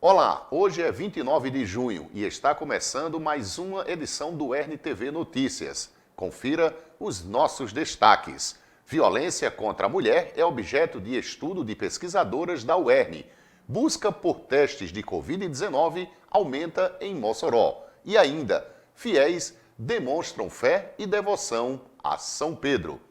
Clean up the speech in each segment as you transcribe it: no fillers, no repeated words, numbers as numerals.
Olá, hoje é 29 de junho e está começando mais uma edição do RNTV Notícias. Confira os nossos destaques. Violência contra a mulher é objeto de estudo de pesquisadoras da UERN. Busca por testes de Covid-19 aumenta em Mossoró. E ainda, fiéis demonstram fé e devoção a São Pedro.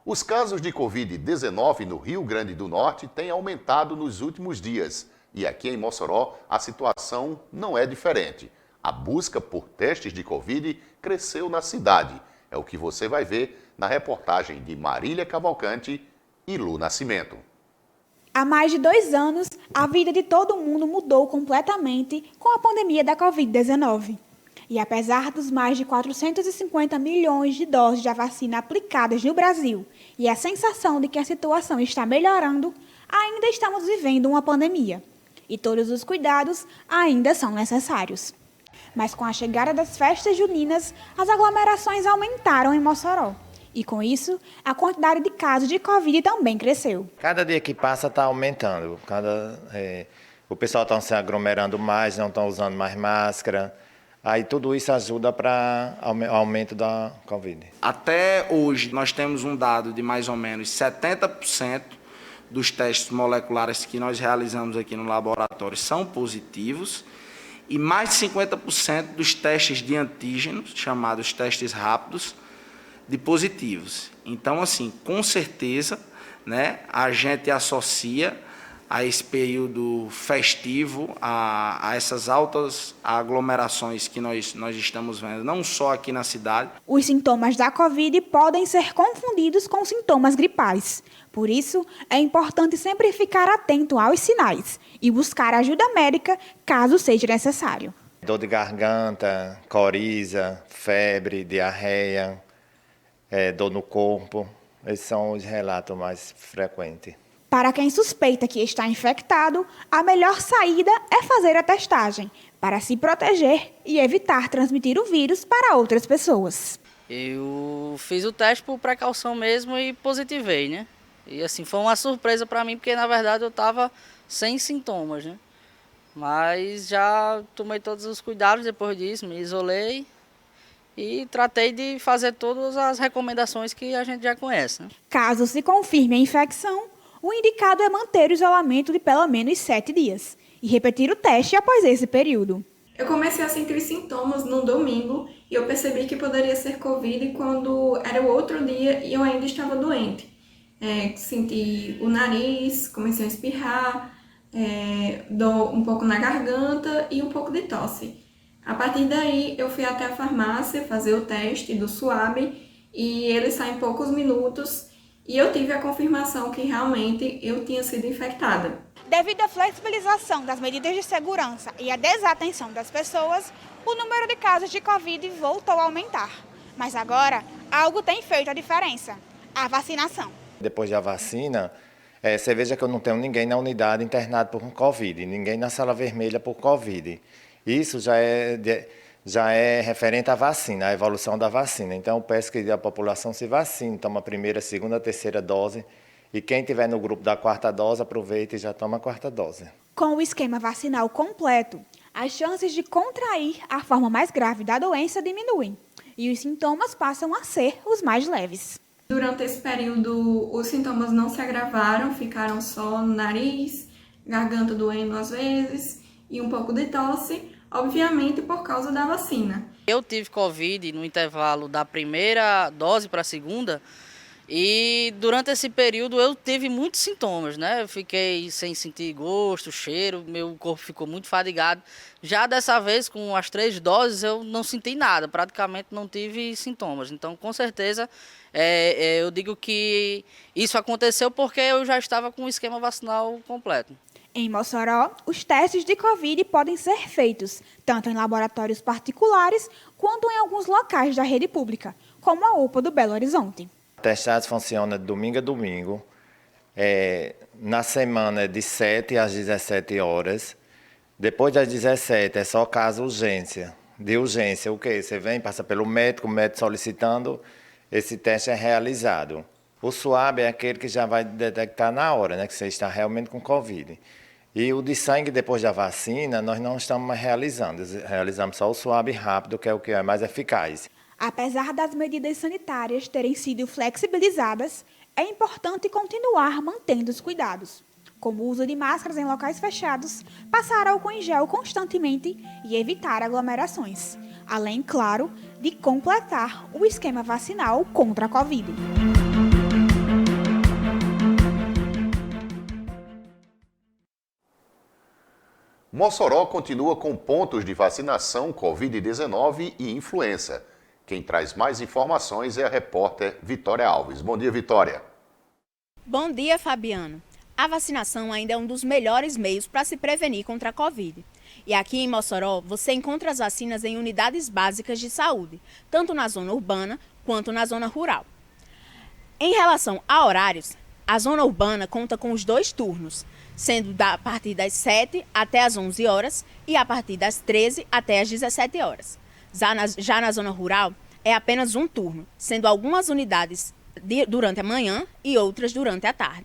Os casos de Covid-19 no Rio Grande do Norte têm aumentado nos últimos dias. E aqui em Mossoró, a situação não é diferente. A busca por testes de Covid cresceu na cidade. É o que você vai ver na reportagem de Marília Cavalcante e Lu Nascimento. Há mais de 2 anos, a vida de todo mundo mudou completamente com a pandemia da Covid-19. E apesar dos mais de 450 milhões de doses da vacina aplicadas no Brasil e a sensação de que a situação está melhorando, ainda estamos vivendo uma pandemia. E todos os cuidados ainda são necessários. Mas com a chegada das festas juninas, as aglomerações aumentaram em Mossoró. E com isso, a quantidade de casos de Covid também cresceu. Cada dia que passa está aumentando. O pessoal está se aglomerando mais, não estão usando mais máscara. Aí tudo isso ajuda para o aumento da Covid. Até hoje nós temos um dado de mais ou menos 70% dos testes moleculares que nós realizamos aqui no laboratório são positivos e mais de 50% dos testes de antígenos, chamados testes rápidos, de positivos. Então, assim, com certeza, né, a gente associa a esse período festivo, a essas altas aglomerações que nós estamos vendo, não só aqui na cidade. Os sintomas da Covid podem ser confundidos com sintomas gripais. Por isso, é importante sempre ficar atento aos sinais e buscar ajuda médica caso seja necessário. Dor de garganta, coriza, febre, diarreia, dor no corpo, esses são os relatos mais frequentes. Para quem suspeita que está infectado, a melhor saída é fazer a testagem, para se proteger e evitar transmitir o vírus para outras pessoas. Eu fiz o teste por precaução mesmo e positivei, né? E assim, foi uma surpresa para mim, porque na verdade eu estava sem sintomas, né? Mas já tomei todos os cuidados depois disso, me isolei e tratei de fazer todas as recomendações que a gente já conhece, né? Caso se confirme a infecção, o indicado é manter o isolamento de pelo menos 7 dias e repetir o teste após esse período. Eu comecei a sentir sintomas no domingo e eu percebi que poderia ser Covid quando era o outro dia e eu ainda estava doente. Senti o nariz, comecei a espirrar, dor um pouco na garganta e um pouco de tosse. A partir daí, eu fui até a farmácia fazer o teste do SWAB e ele sai em poucos minutos e eu tive a confirmação que realmente eu tinha sido infectada. Devido à flexibilização das medidas de segurança e à desatenção das pessoas, o número de casos de Covid voltou a aumentar. Mas agora, algo tem feito a diferença: a vacinação. Depois da vacina, você veja que eu não tenho ninguém na unidade internado por Covid, ninguém na sala vermelha por Covid. Isso já é referente à vacina, à evolução da vacina. Então, eu peço que a população se vacine, toma a primeira, segunda, terceira dose. E quem estiver no grupo da 4ª dose, aproveita e já toma a 4ª dose. Com o esquema vacinal completo, as chances de contrair a forma mais grave da doença diminuem. E os sintomas passam a ser os mais leves. Durante esse período, os sintomas não se agravaram, ficaram só no nariz, garganta doendo às vezes e um pouco de tosse, obviamente por causa da vacina. Eu tive Covid no intervalo da primeira dose para a segunda e durante esse período eu tive muitos sintomas, né? Eu fiquei sem sentir gosto, cheiro, meu corpo ficou muito fadigado. Já dessa vez, com as 3 doses, eu não senti nada, praticamente não tive sintomas. Então, com certeza, eu digo que isso aconteceu porque eu já estava com o esquema vacinal completo. Em Mossoró, os testes de Covid podem ser feitos tanto em laboratórios particulares quanto em alguns locais da rede pública, como a UPA do Belo Horizonte. A testagem funciona de domingo a domingo, na semana de 7 às 17 horas. Depois das 17 é só caso urgência. De urgência, o quê? Você vem, passa pelo médico, o médico solicitando, esse teste é realizado. O SWAB é aquele que já vai detectar na hora, né, que você está realmente com Covid. E o de sangue depois da vacina, nós não estamos mais realizando. Realizamos só o suave rápido, que é o que é mais eficaz. Apesar das medidas sanitárias terem sido flexibilizadas, é importante continuar mantendo os cuidados, como o uso de máscaras em locais fechados, passar álcool em gel constantemente e evitar aglomerações, além, claro, de completar o esquema vacinal contra a Covid. Mossoró continua com pontos de vacinação Covid-19 e influenza. Quem traz mais informações é a repórter Vitória Alves. Bom dia, Vitória. Bom dia, Fabiano. A vacinação ainda é um dos melhores meios para se prevenir contra a Covid. E aqui em Mossoró, você encontra as vacinas em unidades básicas de saúde, tanto na zona urbana quanto na zona rural. Em relação a horários, a zona urbana conta com os 2 turnos, sendo a partir das 7 até as 11 horas e a partir das 13 até as 17 horas. Já na zona rural, é apenas um turno, sendo algumas unidades durante a manhã e outras durante a tarde.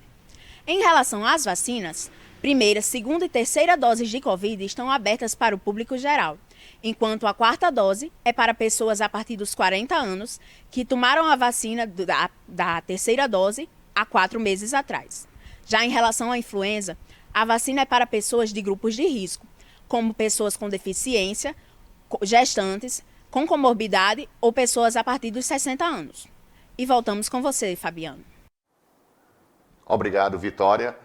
Em relação às vacinas, primeira, segunda e terceira doses de Covid estão abertas para o público geral, enquanto a 4ª dose é para pessoas a partir dos 40 anos que tomaram a vacina da terceira dose há 4 meses atrás. Já em relação à influenza, a vacina é para pessoas de grupos de risco, como pessoas com deficiência, gestantes, com comorbidade ou pessoas a partir dos 60 anos. E voltamos com você, Fabiano. Obrigado, Vitória.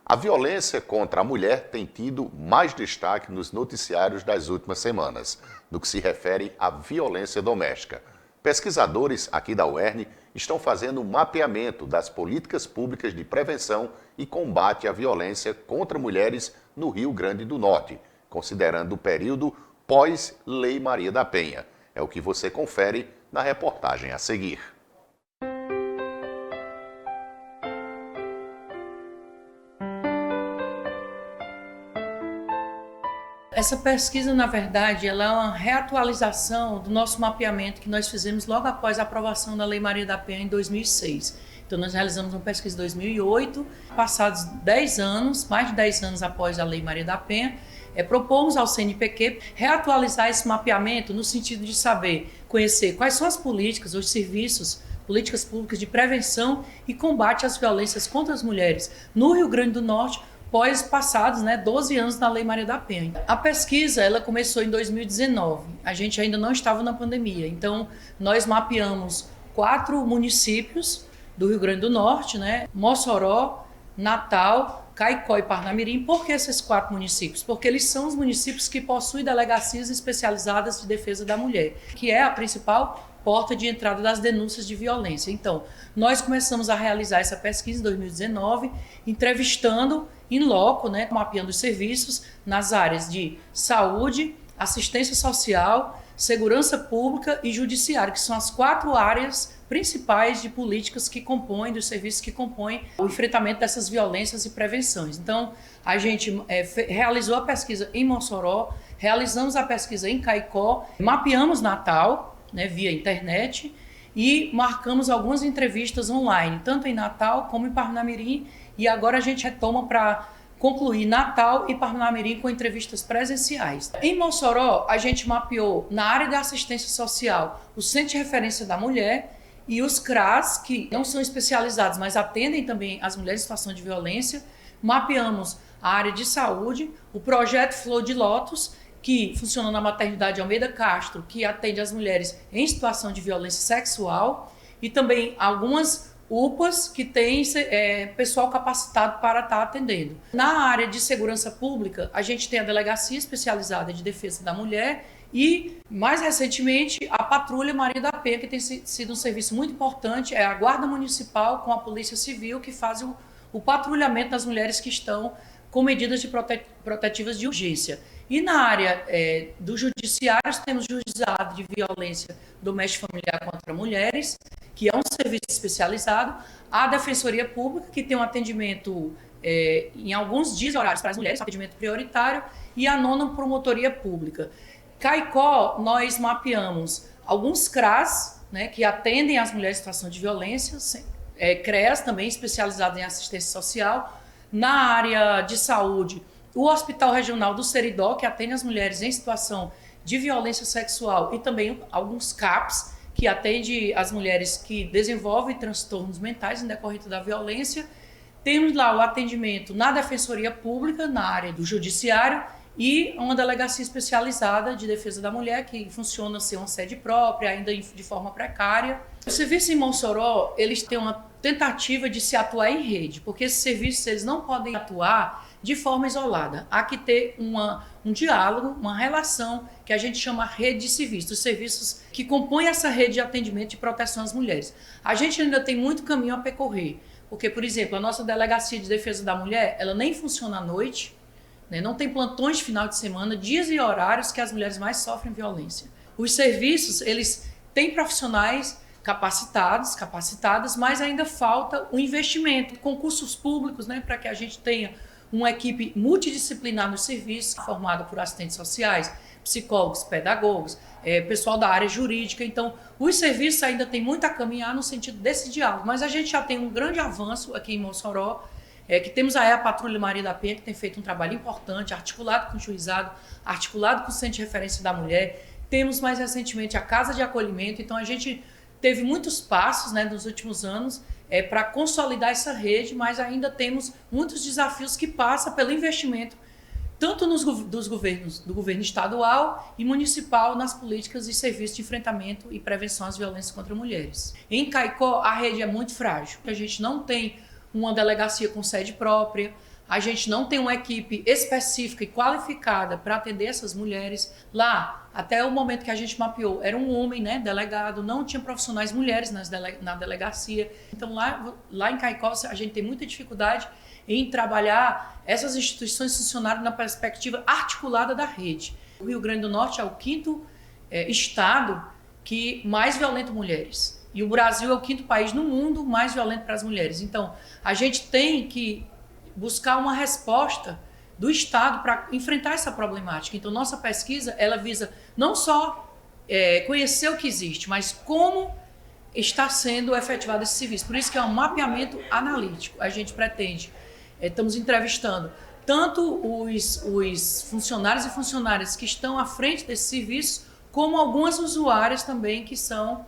A violência contra a mulher tem tido mais destaque nos noticiários das últimas semanas, no que se refere à violência doméstica. Pesquisadores aqui da UERN estão fazendo um mapeamento das políticas públicas de prevenção e combate à violência contra mulheres no Rio Grande do Norte, considerando o período pós-Lei Maria da Penha. É o que você confere na reportagem a seguir. Essa pesquisa, na verdade, ela é uma reatualização do nosso mapeamento que nós fizemos logo após a aprovação da Lei Maria da Penha em 2006. Então, nós realizamos uma pesquisa em 2008, passados 10 anos, mais de 10 anos após a Lei Maria da Penha, propomos ao CNPq reatualizar esse mapeamento no sentido de saber, conhecer quais são as políticas, os serviços, políticas públicas de prevenção e combate às violências contra as mulheres no Rio Grande do Norte, passados 12 anos da Lei Maria da Penha. A pesquisa ela começou em 2019, a gente ainda não estava na pandemia, então nós mapeamos 4 municípios do Rio Grande do Norte, Mossoró, Natal, Caicó e Parnamirim. Por que esses 4 municípios? Porque eles são os municípios que possuem delegacias especializadas de defesa da mulher, que é a principal porta de entrada das denúncias de violência. Então, nós começamos a realizar essa pesquisa em 2019, entrevistando em loco, mapeando os serviços nas áreas de saúde, assistência social, segurança pública e judiciário, que são as 4 áreas principais de políticas que compõem, dos serviços que compõem o enfrentamento dessas violências e prevenções. Então, a gente realizou a pesquisa em Mossoró, realizamos a pesquisa em Caicó, mapeamos Natal, via internet, e marcamos algumas entrevistas online, tanto em Natal como em Parnamirim, e agora a gente retoma para concluir Natal e Parnamirim com entrevistas presenciais. Em Mossoró, a gente mapeou na área da assistência social o Centro de Referência da Mulher e os CRAS, que não são especializados, mas atendem também as mulheres em situação de violência. Mapeamos a área de saúde, o projeto Flor de Lótus, que funciona na maternidade Almeida Castro, que atende as mulheres em situação de violência sexual, e também algumas UPAs que têm pessoal capacitado para estar atendendo. Na área de segurança pública, a gente tem a Delegacia Especializada de Defesa da Mulher e, mais recentemente, a Patrulha Maria da Penha, que tem sido um serviço muito importante, é a Guarda Municipal com a Polícia Civil, que faz o patrulhamento das mulheres que estão com medidas de protetivas de urgência. E na área do judiciário, temos o Juizado de Violência Doméstica e Familiar contra Mulheres, que é um serviço especializado, a Defensoria Pública, que tem um atendimento em alguns dias horários para as mulheres, um atendimento prioritário, e a 9ª Promotoria Pública. Caicó, nós mapeamos alguns CRAS, que atendem as mulheres em situação de violência, CREAS também especializado em assistência social. Na área de saúde, o Hospital Regional do Seridó, que atende as mulheres em situação de violência sexual, e também alguns CAPs, que atende as mulheres que desenvolvem transtornos mentais em decorrência da violência. Temos lá o atendimento na Defensoria Pública, na área do Judiciário, e uma delegacia especializada de defesa da mulher, que funciona ser uma sede própria, ainda de forma precária. O serviço em Mossoró, eles têm uma tentativa de se atuar em rede, porque esses serviços eles não podem atuar de forma isolada. Há que ter um diálogo, uma relação que a gente chama rede de serviços, os serviços que compõem essa rede de atendimento e proteção às mulheres. A gente ainda tem muito caminho a percorrer, porque, por exemplo, a nossa delegacia de defesa da mulher, ela nem funciona à noite, né? Não tem plantões de final de semana, dias e horários que as mulheres mais sofrem violência. Os serviços, eles têm profissionais capacitadas, mas ainda falta o investimento, concursos públicos, né, para que a gente tenha uma equipe multidisciplinar nos serviços, formada por assistentes sociais, psicólogos, pedagogos, pessoal da área jurídica. Então, os serviços ainda têm muito a caminhar no sentido desse diálogo, mas a gente já tem um grande avanço aqui em Mossoró, que temos aí a Patrulha Maria da Penha, que tem feito um trabalho importante, articulado com o juizado, articulado com o Centro de Referência da Mulher. Temos mais recentemente a Casa de Acolhimento. Então a gente teve muitos passos, né, nos últimos anos para consolidar essa rede, mas ainda temos muitos desafios que passam pelo investimento tanto do governo estadual e municipal nas políticas e serviços de enfrentamento e prevenção às violências contra mulheres. Em Caicó, a rede é muito frágil. A gente não tem uma delegacia com sede própria, a gente não tem uma equipe específica e qualificada para atender essas mulheres. Lá, até o momento que a gente mapeou, era um homem, né, delegado, não tinha profissionais mulheres na delegacia. Então, lá em Caicó, a gente tem muita dificuldade em trabalhar essas instituições funcionarem na perspectiva articulada da rede. O Rio Grande do Norte é o 5º estado que mais violenta mulheres. E o Brasil é o 5º país no mundo mais violento para as mulheres. Então, a gente tem que buscar uma resposta do Estado para enfrentar essa problemática. Então, nossa pesquisa, ela visa não só conhecer o que existe, mas como está sendo efetivado esse serviço. Por isso que é um mapeamento analítico. A gente pretende, estamos entrevistando tanto os funcionários e funcionárias que estão à frente desse serviço, como algumas usuárias também que são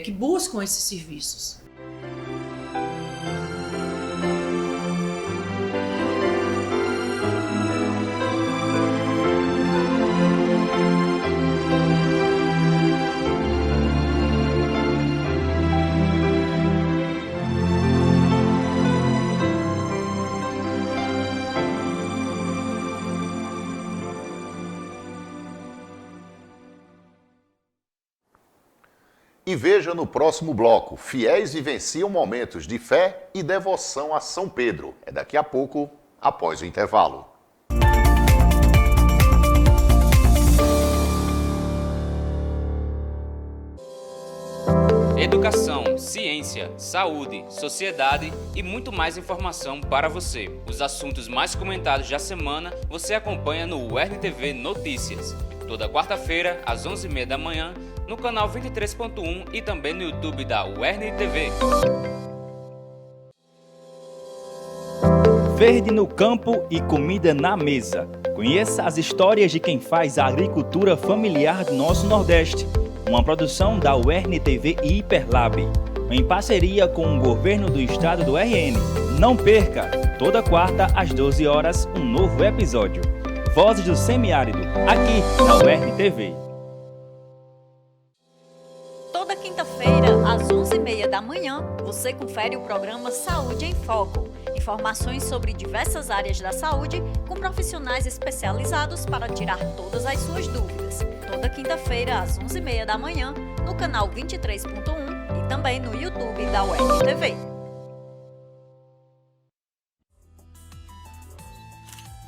que buscam esses serviços. E veja no próximo bloco, fiéis vivenciam momentos de fé e devoção a São Pedro. É daqui a pouco, após o intervalo. Educação, ciência, saúde, sociedade e muito mais informação para você. Os assuntos mais comentados da semana você acompanha no UERN-TV Notícias. Toda quarta-feira, às 11h30 da manhã, no canal 23.1 e também no YouTube da UERN-TV. Verde no campo e comida na mesa. Conheça as histórias de quem faz a agricultura familiar do nosso Nordeste. Uma produção da UERN-TV e Hiperlab, em parceria com o governo do estado do RN. Não perca! Toda quarta, às 12 horas, um novo episódio. Vozes do Semiárido, aqui na UERN-TV. Toda quinta-feira, às 11h30 da manhã, você confere o programa Saúde em Foco. Informações sobre diversas áreas da saúde, com profissionais especializados para tirar todas as suas dúvidas. Toda quinta-feira, às 11h30 da manhã, no canal 23.1 e também no YouTube da UERN-TV.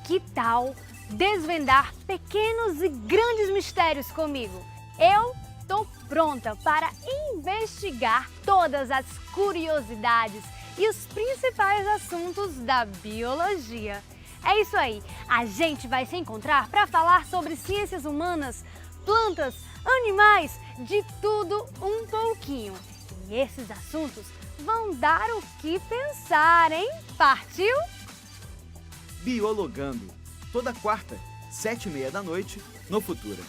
Que tal desvendar pequenos e grandes mistérios comigo? Eu estou pronta para investigar todas as curiosidades e os principais assuntos da biologia. É isso aí, a gente vai se encontrar para falar sobre ciências humanas, plantas, animais, de tudo um pouquinho. E esses assuntos vão dar o que pensar, hein? Partiu? Biologando. Toda quarta, 7h30 da noite, no Futura.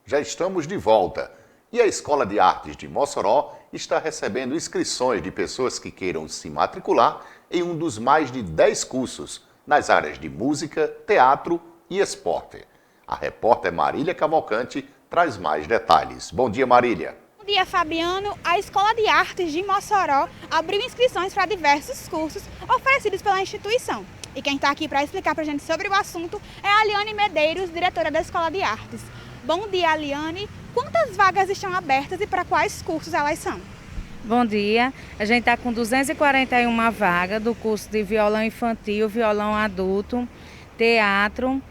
Já estamos de volta e a Escola de Artes de Mossoró está recebendo inscrições de pessoas que queiram se matricular em um dos mais de 10 cursos nas áreas de música, teatro e esporte. A repórter Marília Cavalcante traz mais detalhes. Bom dia, Marília. Bom dia, Fabiano. A Escola de Artes de Mossoró abriu inscrições para diversos cursos oferecidos pela instituição. E quem está aqui para explicar para a gente sobre o assunto é a Aliane Medeiros, diretora da Escola de Artes. Bom dia, Aliane. Quantas vagas estão abertas e para quais cursos elas são? Bom dia. A gente está com 241 vagas do curso de violão infantil, violão adulto, teatro,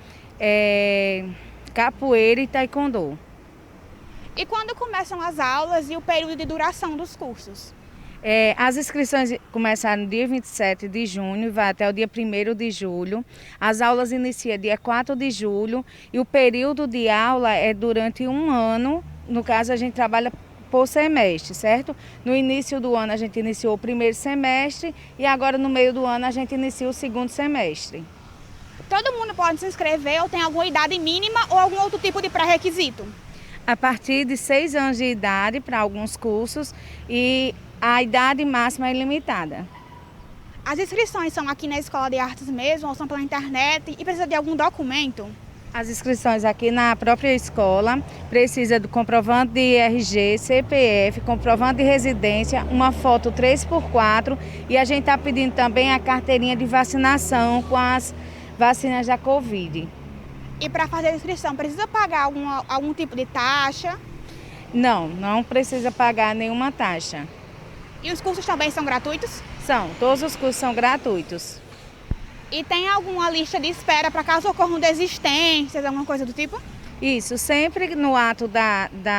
capoeira e taekwondo. E quando começam as aulas e o período de duração dos cursos? As inscrições começaram no dia 27 de junho e vai até o dia 1º de julho. As aulas iniciam dia 4 de julho e o período de aula é durante um ano. No caso, a gente trabalha por semestre, certo? No início do ano a gente iniciou o primeiro semestre e agora no meio do ano a gente inicia o segundo semestre. Todo mundo pode se inscrever ou tem alguma idade mínima ou algum outro tipo de pré-requisito? A partir de 6 anos de idade para alguns cursos e a idade máxima é ilimitada. As inscrições são aqui na Escola de Artes mesmo ou são pela internet e precisa de algum documento? As inscrições aqui na própria escola precisa do comprovante de RG, CPF, comprovante de residência, uma foto 3x4 e a gente está pedindo também a carteirinha de vacinação com as vacinas da Covid. E para fazer a inscrição precisa pagar algum tipo de taxa? Não precisa pagar nenhuma taxa. E os cursos também são gratuitos? São, todos os cursos são gratuitos. E tem alguma lista de espera para caso ocorram desistências, alguma coisa do tipo? Isso, sempre no ato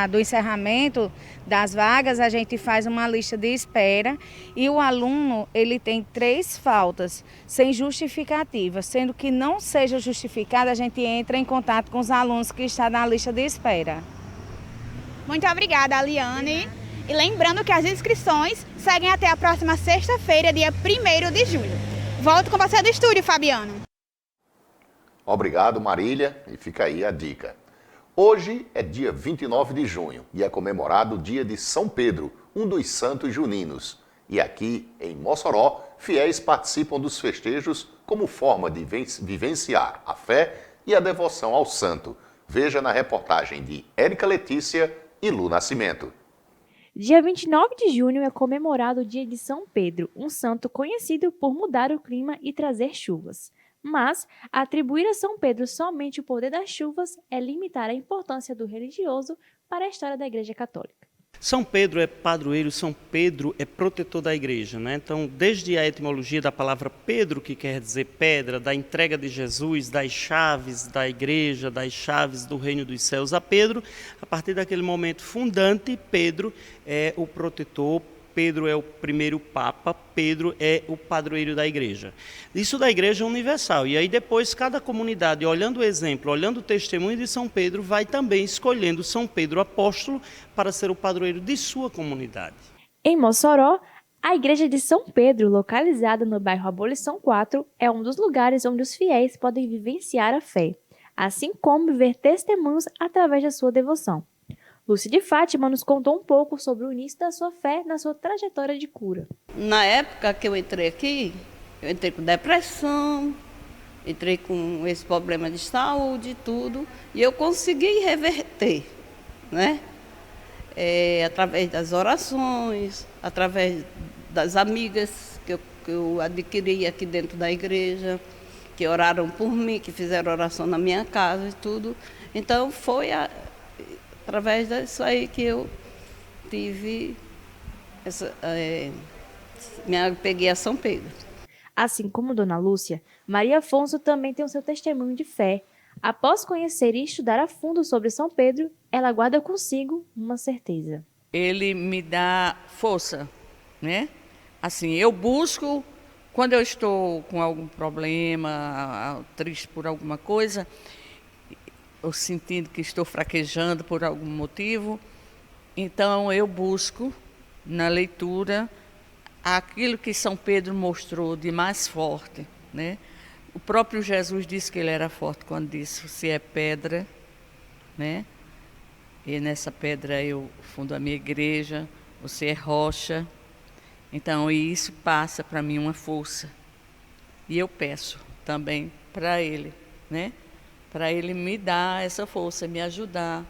do encerramento das vagas a gente faz uma lista de espera e o aluno ele tem 3 faltas sem justificativa, sendo que não seja justificada a gente entra em contato com os alunos que estão na lista de espera. Muito obrigada, Aliane. E lembrando que as inscrições seguem até a próxima sexta-feira, dia 1º de julho. Volto com você do estúdio, Fabiano. Obrigado, Marília, e fica aí a dica. Hoje é dia 29 de junho e é comemorado o dia de São Pedro, um dos santos juninos. E aqui, em Mossoró, fiéis participam dos festejos como forma de vivenciar a fé e a devoção ao santo. Veja na reportagem de Érica Letícia e Lu Nascimento. Dia 29 de junho é comemorado o dia de São Pedro, um santo conhecido por mudar o clima e trazer chuvas. Mas atribuir a São Pedro somente o poder das chuvas é limitar a importância do religioso para a história da Igreja Católica. São Pedro é padroeiro, São Pedro é protetor da igreja, né? Então, desde a etimologia da palavra Pedro, que quer dizer pedra, da entrega de Jesus, das chaves da igreja, das chaves do reino dos céus a Pedro, a partir daquele momento fundante, Pedro é o protetor, Pedro é o primeiro Papa, Pedro é o padroeiro da igreja. Isso da igreja universal. E aí depois cada comunidade, olhando o exemplo, olhando o testemunho de São Pedro, vai também escolhendo São Pedro apóstolo para ser o padroeiro de sua comunidade. Em Mossoró, a igreja de São Pedro, localizada no bairro Abolição 4, é um dos lugares onde os fiéis podem vivenciar a fé, assim como ver testemunhos através da sua devoção. Lúcia de Fátima nos contou um pouco sobre o início da sua fé na sua trajetória de cura. Na época que eu entrei aqui, eu entrei com depressão, entrei com esse problema de saúde e tudo, e eu consegui reverter, né? Através das orações, através das amigas que eu adquiri aqui dentro da igreja, que oraram por mim, que fizeram oração na minha casa e tudo. Então foi através disso aí que eu tive me apeguei a São Pedro. Assim como Dona Lúcia, Maria Afonso também tem o seu testemunho de fé. Após conhecer e estudar a fundo sobre São Pedro, ela guarda consigo uma certeza. Ele me dá força, né? Assim, eu busco, quando eu estou com algum problema, triste por alguma coisa, eu sentindo que estou fraquejando por algum motivo, Então eu busco na leitura aquilo que São Pedro mostrou de mais forte, né? O próprio Jesus disse que ele era forte quando disse: "Você é pedra", né? E nessa pedra eu fundo a minha igreja. Você é rocha. Então isso passa para mim uma força. E eu peço também para ele, né? Para ele me dar essa força, me ajudar.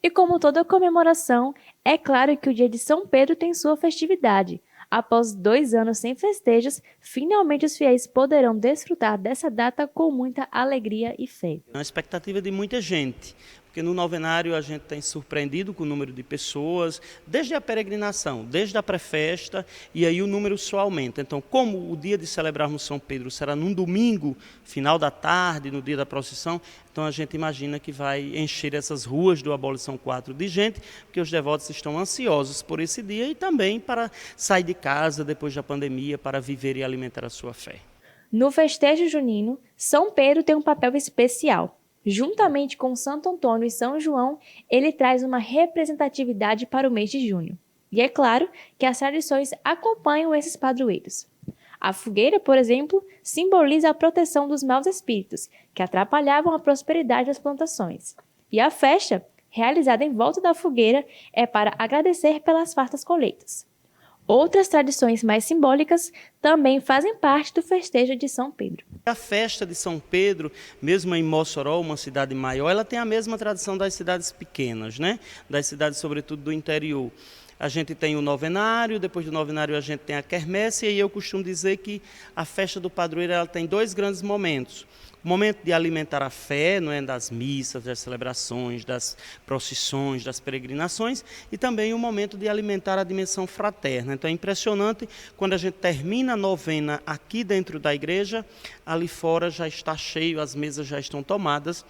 E como toda comemoração, é claro que o dia de São Pedro tem sua festividade. Após 2 anos sem festejos, finalmente os fiéis poderão desfrutar dessa data com muita alegria e fé. É uma expectativa de muita gente, porque no novenário a gente tem surpreendido com o número de pessoas, desde a peregrinação, desde a pré-festa, e aí o número só aumenta. Então, como o dia de celebrarmos São Pedro será num domingo, final da tarde, no dia da procissão, então a gente imagina que vai encher essas ruas do Abolição 4 de gente, porque os devotos estão ansiosos por esse dia e também para sair de casa depois da pandemia, para viver e alimentar a sua fé. No festejo junino, São Pedro tem um papel especial. Juntamente com Santo Antônio e São João, ele traz uma representatividade para o mês de junho. E é claro que as tradições acompanham esses padroeiros. A fogueira, por exemplo, simboliza a proteção dos maus espíritos, que atrapalhavam a prosperidade das plantações. E a festa, realizada em volta da fogueira, é para agradecer pelas fartas colheitas. Outras tradições mais simbólicas também fazem parte do festejo de São Pedro. A festa de São Pedro, mesmo em Mossoró, uma cidade maior, ela tem a mesma tradição das cidades pequenas, né? Das cidades, sobretudo, do interior. A gente tem o novenário, depois do novenário a gente tem a quermesse, e aí eu costumo dizer que a festa do padroeiro ela tem 2 grandes momentos. O momento de alimentar a fé, não é, das missas, das celebrações, das procissões, das peregrinações, e também o momento de alimentar a dimensão fraterna. Então é impressionante, quando a gente termina a novena aqui dentro da igreja, ali fora já está cheio, as mesas já estão tomadas,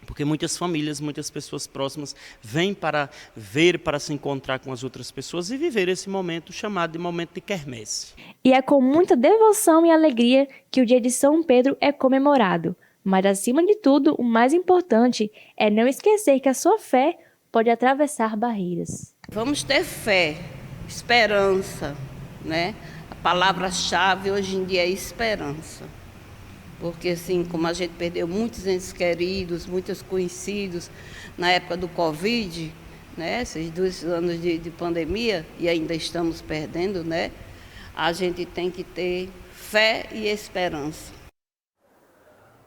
porque muitas famílias, muitas pessoas próximas vêm para ver, para se encontrar com as outras pessoas e viver esse momento chamado de momento de quermesse. E é com muita devoção e alegria que o dia de São Pedro é comemorado. Mas, acima de tudo, o mais importante é não esquecer que a sua fé pode atravessar barreiras. Vamos ter fé, esperança, né? A palavra-chave hoje em dia é esperança. Porque, assim, como a gente perdeu muitos entes queridos, muitos conhecidos na época do Covid, né, esses 2 anos de pandemia, e ainda estamos perdendo, né, a gente tem que ter fé e esperança.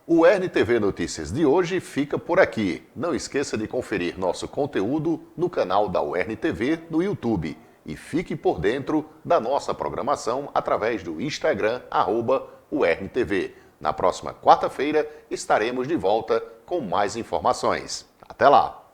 O RNTV Notícias de hoje fica por aqui. Não esqueça de conferir nosso conteúdo no canal da URNTV no YouTube. E fique por dentro da nossa programação através do Instagram, @URNTV. Na próxima quarta-feira estaremos de volta com mais informações. Até lá!